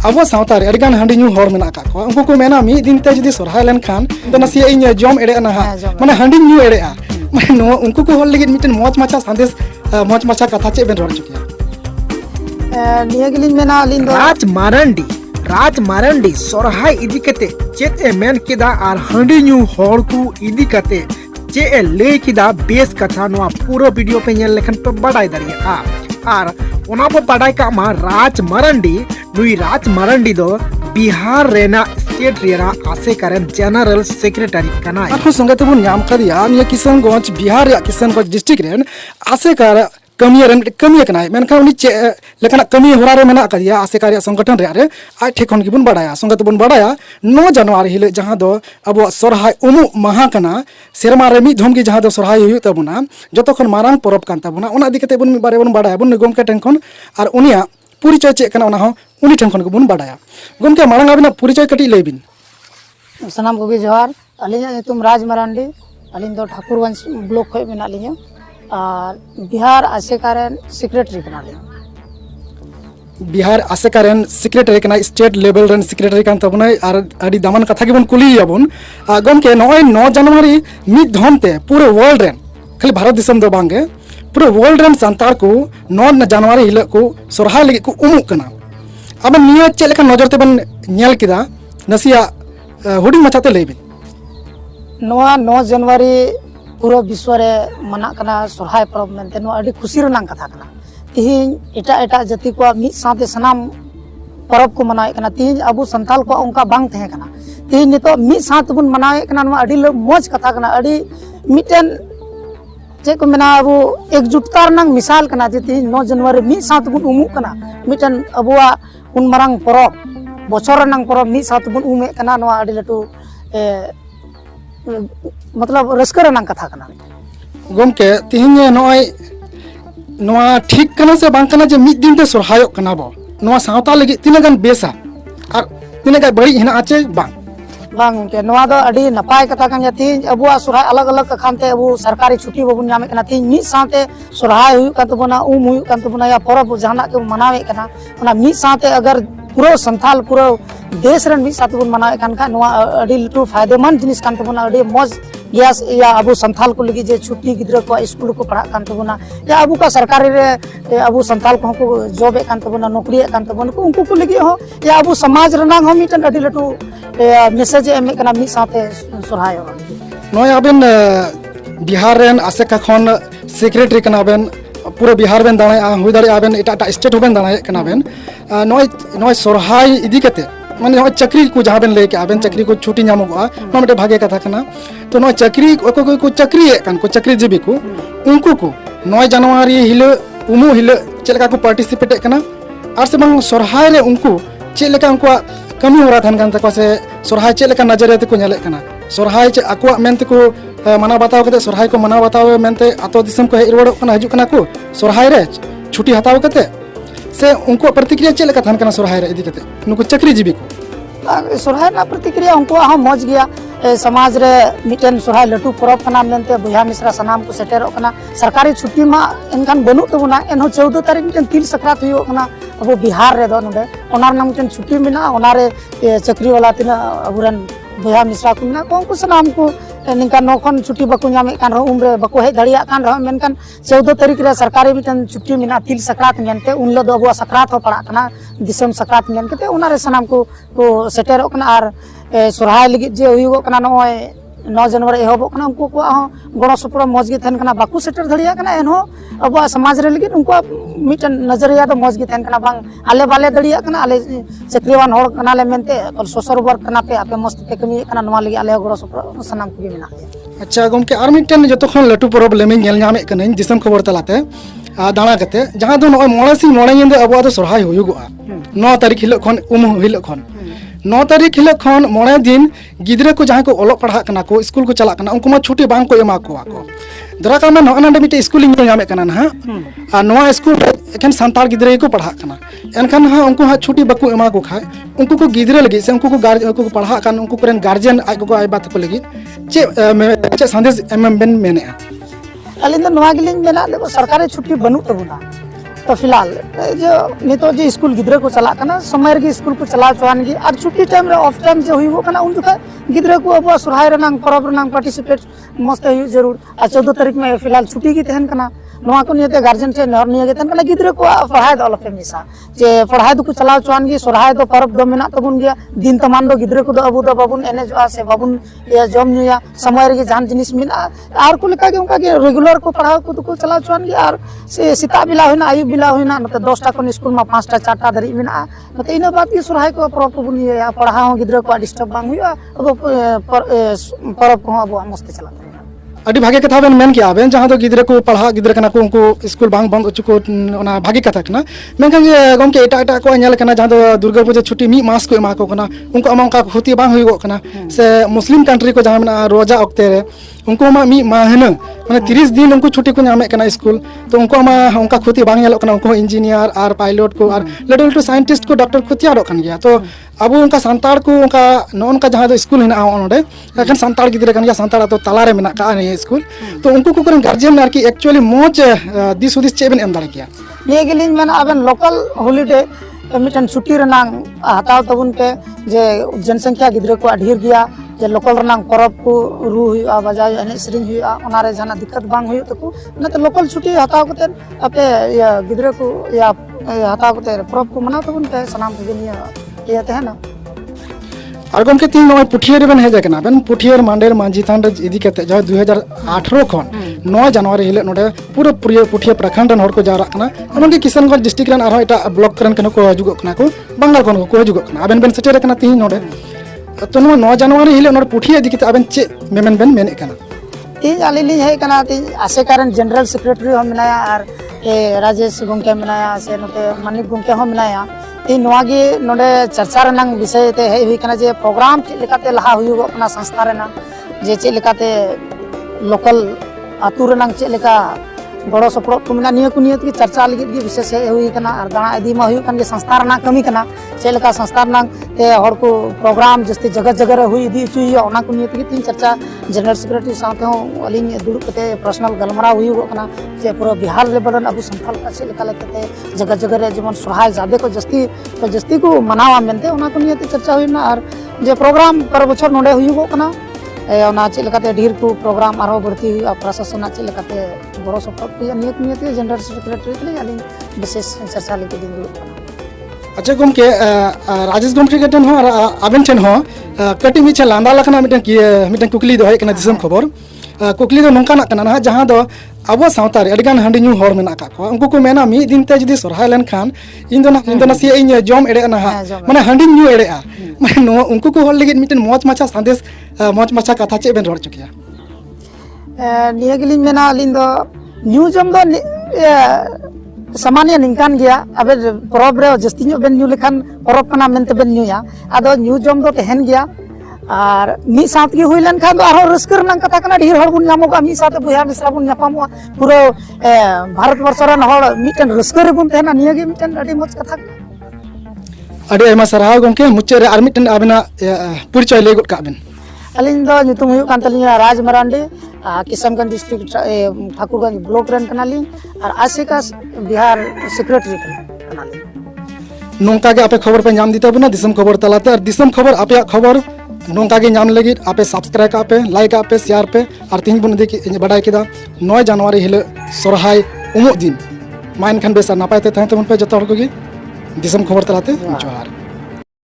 ᱟᱵᱚ ᱥᱟᱶᱛᱟ ᱨᱮ ᱟᱹᱰᱤᱜᱟᱱ ᱦᱟᱺᱰᱤ ᱧᱩ ᱦᱚᱲ ᱢᱮᱱᱟᱜ ᱟᱠᱟᱫ ᱠᱚᱣᱟ ᱩᱱᱠᱩ ᱠᱚ ᱢᱮᱱᱟ ᱢᱤᱫ ᱫᱤᱱ ᱛᱮ ᱡᱩᱫᱤ ᱥᱚᱨᱦᱟᱭ ᱞᱮᱱᱠᱷᱟन ᱱᱟᱥᱮᱭᱟᱜ ᱤᱧ ᱡᱚᱢ ᱮᱲᱮᱜᱼᱟ ᱱᱟᱦᱟᱜ ᱢᱟᱱᱮ ᱦᱟᱺᱰᱤᱧ ᱧᱩ ᱮᱲᱮᱜᱼᱟ ᱢᱟᱱᱮ ᱱᱚᱣᱟ ᱩᱱᱠᱩ ᱠᱚ ᱦᱚᱲ ᱞᱟᱹᱜᱤᱫ ᱢᱤᱫᱴᱮᱱ ᱢᱚᱡᱽ ᱢᱟᱪᱷᱟ ᱥᱟᱸᱫᱮᱥ ᱢᱚᱡᱽ ᱢᱟᱪᱷᱟ ᱠᱟᱛᱷᱟ ᱪᱮᱫ ᱵᱮᱱ ᱨᱚᱲ ᱦᱚᱪᱚ ᱠᱮᱭᱟ? ᱱᱤᱭᱟᱹ ᱜᱮᱞᱤᱧ ᱢᱮᱱᱟ ᱟᱹᱞᱤᱧ ᱫᱚ राज मारंडी सोरहाय इदी कते चेत ए मेन किदा आर हंडी न्यू होड़ को इदी कते चे ए ले किदा बेस कथा नोआ पूरा वीडियो पे नेल लेखन पे बड़ाई दरिया आर ओना पे बड़ाई का मा राज मारंडी दो बिहार रेना स्टेट रेना आसे करन जनरल सेक्रेटरी कनाय आरो संगे तबन नाम कदिया निया किशनगंज बिहार या किशनगंज डिस्ट्रिक्ट रेन आसे कर कमिया कनाय मेनखान उनी चे लेखना कमी होरा रे मेना कदिया आसे कार्य संगठन रे आज ठे खन गिबन बड़ाया संगे तबन बड़ाया 9 जनवरी हिले जहां दो अब सोरहाय उमु महा कना सेरमा रे मी धम की जहां दो सोरहाय हुई तबना जतो खन मारांग परब कान तबना ओना इदी कते बन बारे बन बड़ाया बन गोमके ठेन खन आर उनिया परिचय चे कना ओना हो उनी ठेन खन बन बड़ाया गोमके मारांग आबिना परिचय कटी लेबिन सनाम को जोहार अलिया तुम राज मारंडी अलिन दो ठाकुरगंज ब्लॉक खय मेना लिया और बिहार आसेकारन सेक्रेटरी कना लिया बिहार आसेकारन सेक्रेटरी कना स्टेट लेवल रन सेक्रेटरी कान तबना आर आदि दामन कथा के बन कुली याबन गोमके 9 जनवरी मिद धमते पूरे वर्ल्ड रन खाली भारत दिसम दो बांगे पूरे वर्ल्ड रन संतार को 9 जनवरी हिल को सोरहाय लगे को उमुक कना अब निया चे लेका नजर ते बन नेल किदा नसिया हुडिंग मचाते लेबिन 9 जनवरी पूरा विश्व रे मना कना सोरहाय परब मेनते नो अडी खुशी रनांग कथा कना तिहिन एटा जाति को मिद साथे सनाम परब को मनाए कना तिहिन अबु संताल को उनका बांग तहे कना तिहिन नितो मिद साथ बुन मनाए कना नो अडी मौज कथा कना अडी मिटेन जे को मेना अबु एकजुटता रनांग मिसाल कना जे तिहिन 9 जनवरी मिद साथ बुन उमु कना मिटेन अबुआ उन मरांग परब बछर रनांग परब मिद साथ बुन उमे कना नो अडी लटू मतलब रस्कर रनांग कथा कना गोमके तिहिन नय नोआ ठीक कना से बांग कना जे मिद दिन ते सोरहाय कना बो नोआ सावता लगी तिना गान बेसा आर तिना गाय बड़ी हिना आचे बांग के नोआ दो अडी नपाय कथा कन जाती अबुआ सोरहाय अलग अलग खानते अबु सरकारी छुट्टी बबुन नामे कना ती मिद साथे सोरहाय हुई कन तबना उम हुई कन तबना या परब जहाना के मनावे कना ओना मिद साथे अगर पूरा संथाल पूरा देश रन मिद साथे बन मनावे कन का नोआ अडी लटू फायदेमंद जिनिस कन तबना अडी मौज गैस या अबु संथाल को लगी जे छुट्टी गिद्रा को स्कूल को पढ़ा कान तबना या अबु का सरकारी रे अबु संथाल को जॉब कान तबना नौकरी कान तबना को उनको को लगी हो या अबु समाज रनांग हम मिटन अडी लटू मैसेज एम कना मिद साथे सोरहाय नय आबेन बिहार रेन आसेका खन सेक्रेटरी कना बेन पूरा बिहार बेन दाणे हुई दाड़े आबेन एटा स्टेट होबेन दाणे कना बेन नय सोरहाय इदी कते माने चक्री को जहाँ बेन लेके आबेन चक्री को छुट्टी नामोगा मटे भागे कथा कना तो नय चक्री को चक्री कान को चक्री जीवी को उनको को 9 जनवरी हिल उमु हिल चेलका को पार्टिसिपेट कना आर से बंग सोरहाय रे उनको चेलका उनको कमी होरा थान कान तको से सोरहाय चेलका नजरिया ते को नेले कना सोरहाय चे आको मेनते को मना बताव कते सोरहाय को मना बताव मेनते आतो दिसम को हेज रोड कना हजू कना को सोरहाय रे छुट्टी हताव कते से उनको प्रतिक्रिया चेलका थान कना सोरहाय रे इदी कते नुको चक्री जीवी को सोरहाय ना प्रतिक्रिया उनको हम मौज गया समाज रे मिटन सोरहाय लटू परब कना मेनते बुया मिश्रा सनाम को सेटेरो कना सरकारी छुट्टी मा एनखान बनु तबना एनो 14 तारीख मिटन तिल सकरात हुयो कना अब बिहार रे दो नडे ओनार नाम मिटन छुट्टी मिना ओनारे चक्री वाला तिना अबुरन बुया मिश्रा को मिना को सनाम को निका नोखन छुट्टी बको नामे कान रो उमरे बको हे दड़िया कान रो मेनकान 14 तारीख रे सरकारी मिटन छुट्टी मिना तिल सकरात मेनते उनलो दो अबुआ सकरात हो पड़ा कना दिसम सकरात मेनकते ओनारे सनाम को सेटेरो कना आर सोरहाय लगी जे हुयो कना नय 9 जनवरी एहबो कना उनको को गणो सपरो मौज गे थन कना बाकू सेटर धड़िया कना एनो अब समाज रे लगी उनको मिटन नजरिया तो मौज गे थन कना बांग आले बाले धड़िया कना आले चक्रीवान होड़ कना ले मेनते और सोशल वर्क कना पे आपे मस्त पे कमी कना नवा लगी आले गणो सपरो सनाम को मेना अच्छा गोमके आर मिटन जतो खन लटू प्रॉब्लम नेल नामे कने दिसम खबर तलाते दाणा कते जहां दो नय मोणे सिंह मोणे निंदे अब दो सोरहाय हुयुगआ 9 तारीख हिलो खन उम हिलो खन 9 तारीख हिलो खन मोणे दिन गिद्रा को जहां को ओलो पढ़ा कना को स्कूल को चला कना उनको मा छुट्टी बांग को एमा को दरा का में नोना मिटे स्कूल इन नामे कना ना आ नोआ स्कूल एखन संताल गिद्रा को पढ़ा कना एनखान हा उनको हा छुट्टी बको एमा को खाय उनको को गिद्रा लगी से उनको को पढ़ा कन उनको कोरेन गार्जियन आइ को आइ बात को लगी चे संदेश एम बेन मेने अलिंद नोआ गिलिंग मेना देखो सरकारी छुट्टी बनु तबुना तो फिलहाल जो नितो जो स्कूल गिद्रे को चला करना समय रे स्कूल को चला चुआन गी और छुट्टी टाइम रे ऑफ टाइम जो हुई करना उन जुखा गिद्रे को अब सुरहाय रनांग परब रनांग पार्टिसिपेट मस्त हुई जरूर और 14 तारीख में फिलहाल छुट्टी की तहन करना नवा को नियते गार्जियन से नहर निये तहन करना गिद्रे को पढ़ाई दो अलग मिसा जे पढ़ाई दो को चला चुआन गी सुरहाय दो परब दो मेना तबुन गया दिन तमान दो गिद्रे को दो अबु दो बाबुन एने जो से बाबुन या जम नुया समय रे जान जिनिस मिना आर को लेका के उनका के रेगुलर को पढ़ाओ को चला चुआन गी और से सीता बिला होना आयु बिला होना नते 10टा को स्कूल में 5टा 4टा धरी मेना नते इन बात की सुरहाय को परब को बुन या पढ़ाओ गिद्रे को डिस्टर्ब बांग हुआ अब परब को अब मस्त चला अभी भागे कथा बेन मेन किया बेन जहाँ तो गिद्रे को पढ़ा गिद्रे कना को उनको स्कूल बांग बंद उच्च को ओना भागी कथा कना मेनखान जे गमके एटा को नेल कना जहाँ तो दुर्गा पूजा छुट्टी मी मास को एमा को कना उनको अमा उनका खुती बांग हुई कना से मुस्लिम कंट्री को जहाँ मेना रोजा ऑक्टे रे उनको मा मी माहना माने 30 दिन उनको छुट्टी को नामे कना स्कूल तो उनको मा उनका खुती बांग नेल कना उनको इंजीनियर और पायलट को और लटू लटू साइंटिस्ट को डॉक्टर को तैयार कन गया तो अब उनका संताड़ को उनका नॉन का जहाँ तो स्कूल है ओंडे एखन संताड़ गिद्रे कन गया संताड़ तो तालारे मेना का नहीं स्कूल तो उनको को करन गार्जियन आर की एक्चुअली मोज दिस हुदिस चेबन एम दाड़े किया ये गेलिन मैंने अबन लोकल हॉलिडे मिटन छुट्टी रनांग हताव तबुन पे जे जनसंख्या गिद्रे को ढेर गया जे लोकल रनांग परब को रू हुआ बजाय एने सरिंग हुआ ओनारे जाना दिक्कत बांग हुई तो न तो लोकल छुट्टी हताव कते अपे या गिद्रे को या हताव कते परब को मना तबुन पे सनाम गेनिया ये ते है ना और गमके तीन नय पुठियर बन हेज कना बन पुठियर मांडेर मांझी थान इदी कते जो 2018 खन 9 जनवरी हिले नोडे पूरा पुठियर प्रखंड हर को जावरा कना एमन के किशनगंज डिस्ट्रिक्ट रन आरो एटा ब्लॉक करन कनो को हजुगो कना को बंगाल कनो को हजुगो कना अबेन बेन सेटेर कना तीन नोडे तो 9 जनवरी हिले नोडे पुठियर इदी कते अबेन चे मेमेन बेन मेने कना तीन आलिली है कना तीन आसे कारण जनरल सेक्रेटरी हम मिलाया और ए राजेश गुंके मिलाया से नोते मानिक गुंके हम मिलाया तीन नवागी नोडे चर्चा रनांग विषय ते है हुई कना जे प्रोग्राम चे लेकाते लहा हुई अपना संस्था रेना जे चे लेकाते लोकल आतु रनांग चे लेका बड़ो सपड़ो को मिना निया को नियत की चर्चा लगी की विशेष है हुई कना और दाना आदि मा हुई कन के संस्था रना कमी कना चे लेका संस्था रनांग ते हर को प्रोग्राम जस्ते जगह जगह हुई दी चुई ओना को नियत की तीन चर्चा जनरल सेक्रेटरी साथे हो अलिन दुड़ कते पर्सनल गलमरा हुई कना जे पूरा बिहार लेवल अबु संथाल का चे लेका लेते जगह जगह जेमन सुरहाय जादे को जस्ती को मनावा मेनते ओना को नियत चर्चा हुई ना और जे प्रोग्राम पर बछर नोडे हुई कना ओना चे लेकाते ढेर को प्रोग्राम आरो बढ़ती हुई प्रशासन चे लेकाते बड़ो सपोर्ट नियत जनरल सेक्रेटरी के लिए विशेष चर्चा लेके दिन दुड़ अच्छा गमके राजेश गमके गटन हो आबेन ठेन हो कटी मिचे लांदा लखना मिटन कुकली दो है कना दिसम खबर कुकली दो नोंका कना ना जहां दो अब सावता रे अडिगान हंडी न्यू हर मेना का उनको को मेना मी दिन ते जदी सरहाय लन खान इन दो से इन जम एड़े ना माने हंडी न्यू एड़े माने नो उनको को हर लगे मिटन मोच माछा संदेश मोच माछा कथा चे बेन रोड चुकिया निया गेली मेना लिन दो न्यू जम दो सामान्य निकान गया अब परब रे जस्ती न्यू बेन न्यू लेखान परब कना मेनते बेन न्यूया आदो न्यू जम दो तहन गया और मी साथ की हुई लन खान दो आरो रस्कर नंग कथा कना ढेर हर बुन नामोगा मी साथ बुया मिश्रा बुन नापामो पूरा भारत वर्ष रन हर मिटन रस्कर बुन तहना निया गे मिटन अडी मोच कथा अडी एमा सराव गमके मुच्चे रे आर मिटन आबेना परिचय ले गोट काबेन अलिन दो नितुम हुई कान तलिया राज मरांडी किशनगंज डिस्ट्रिक्ट ठाकुरगंज ब्लॉक रन कनाली और आशिका बिहार सेक्रेटरी कनाली नोंका के आपे खबर पे नाम दीता बना दिसम खबर तलाते और दिसम खबर आपे खबर नोंका के नाम लगी आपे सब्सक्राइब आपे लाइक आपे शेयर पे और तीन बुन देखि बड़ाई केदा 9 जनवरी हिले सरहाय उमुक दिन माइन खान बेसा नापायते तहन तमन पे जतो हर को दिसम खबर तलाते जोहार।